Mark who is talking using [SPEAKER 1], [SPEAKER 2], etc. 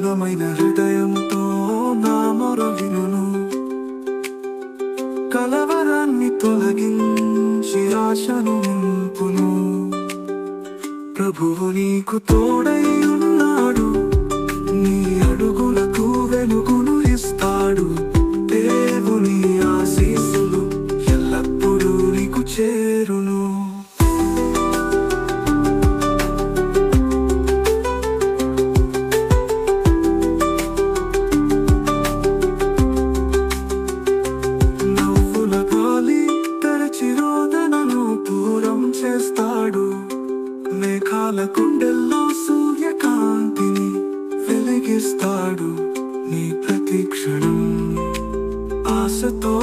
[SPEAKER 1] పూర్ణమైన హృదయంతో నా మొర వినును. కలవరాన్ని తొలగించి ఆశను నింపును. ప్రభువు నీకు తోడై ఉన్నాడు, నీ అడుగులకు వెలుగును ఇస్తాడు. దేవుని ఆశీస్సులు ఎల్లప్పుడూ నీకు చేరును. నవ్వుల గాలి తెరచి రోదనను దూరం చేస్తాడు. మేఘాల కుండెల్లో సూర్యకాంతిని వెలిగిస్తాడు. నీ ప్రతి క్షణం ఆశతో